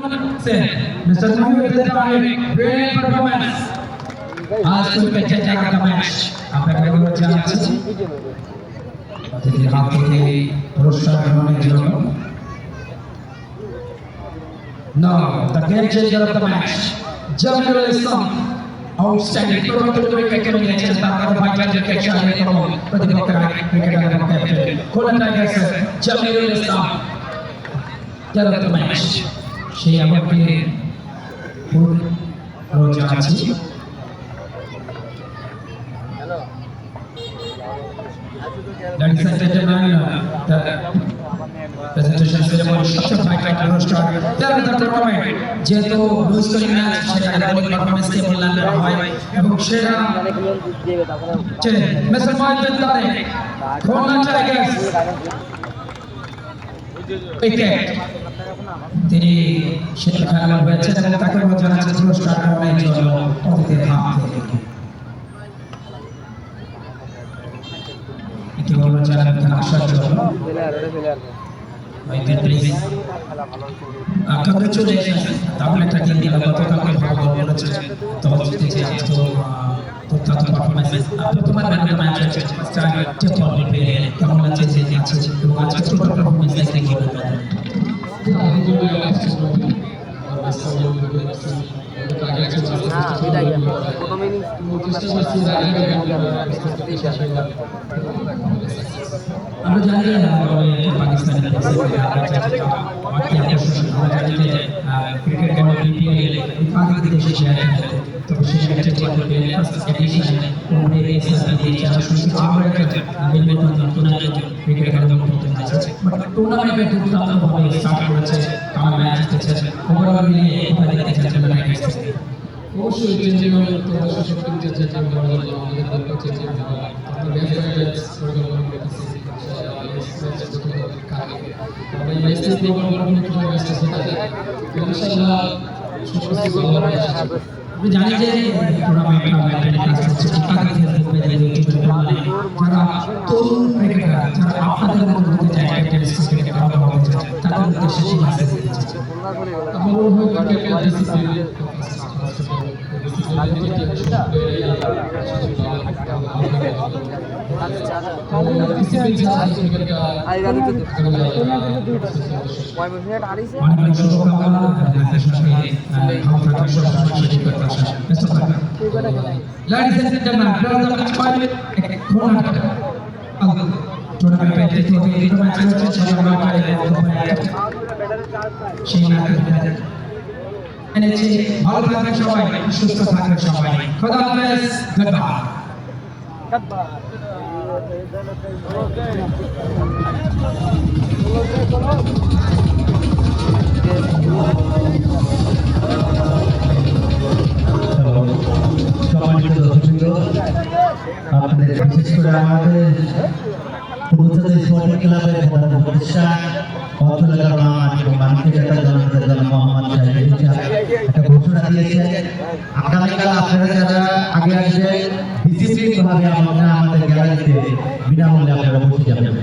Mr. Tahir Tadari, great performance. आज कोई बच्चा जाकर का मैच आपका कैमरा चाहते हैं अतिथि हाथ के पुरस्कार होने जो now the game changer of the match Jamil Islam outstanding total wicket के लिए चलता है और भाई जान के शायद को प्रतिपक्ष विकेट का captain Kolkata tigers Jamil Islam ज़्यादा तो मैच সেই আমাকে ফুল রোজ আছে Ladies and gentlemen, the presentation ceremony structured by Tiger Roster. There is the tournament. যেহেতু লুইস কোহলি ম্যাচ সেখানে বোলিং পারফরম্যান্স কে মূল্যায়ন করা হয় এবং সেরা mister Mohiuddin Tarek Khulna Tigers wicket তিনি সেরা খেলোয়াড় হয়েছেন এবং তাকে জানাচ্ছেন পুরস্কার গ্রহণের জন্য অতিথির হাত থেকে Kita jalan ke asyik jalan. Baik, please. Congratulations. Tahu nak tadi dia lakukan apa yang dia lakukan. Tahu jadi itu total performance. Apa tu mana match start dia pun lebih. Kamu nak jadi itu match total performance lagi kita. আমরা জানি যে পাকিস্তানের cricket board BPL Pakistan দেশে share তো সেই ক্ষেত্রে addition ওদের SSB দিয়ে চালু শুরু আমরা একটা মিলমেন্ট টুর্নামেন্ট ক্রিকেট খেলাধুলা করতে যাচ্ছি বাট টুর্নামেন্টের দুর্দান্তভাবে স্টার্ট করেছে কারণ ম্যাচ হচ্ছে ওভারঅল মিলিয়ে এটা দেখতে চাচ্ছেন টাইগার্স অবশ্যই চেঞ্জিং হবে তো অবশ্যই করতে চাচ্ছেন আমাদের দলকে চেঞ্জিং হবে আমরা ব্যাটস পরিকল্পনা করতেছি আমরা এই ম্যাচে প্রোগ্রাম করতে ম্যাচটা সেটাতে ইনশাআল্লাহ সুস্থ ভালো হবে আমি জানি যে টুর্নামেন্টটা মেইনটেইন করতে ঠিকঠাক খেলতে হবে ইউটিউবে বললে যারা তরুণ ক্রিকেটার যারা আপনাদের মতো হতে চায় টেনিস ক্রিকেটে ভালো হতে চায় তাদের উদ্দেশ্যে সেই মেসেজ দিচ্ছি আমার মনে হয় cricket discipline Ladies and gentlemen, ভালো থাকবেন সবাই সুস্থ থাকবেন সবাই খোদা হাফেজ গুডবাই সম্মানিত দর্শকবৃন্দ আপনাদের বিশেষ করে আমাদের পূর্বতন স্পোর্টিং ক্লাবের প্রধান প্রতিষ্ঠান অর্থনগর মাঠ এবং মানুষের একটা জনতার দল মোহাম্মদ শাহিদ একটা ঘোষণা দিয়েছেন আগামীকাল আপনারা যারা আগে আসবে ডিসিপ্লিন ভাবে আমাদের গ্যালারিতে বিনামূল্যে আপনারা বসে যাবেন।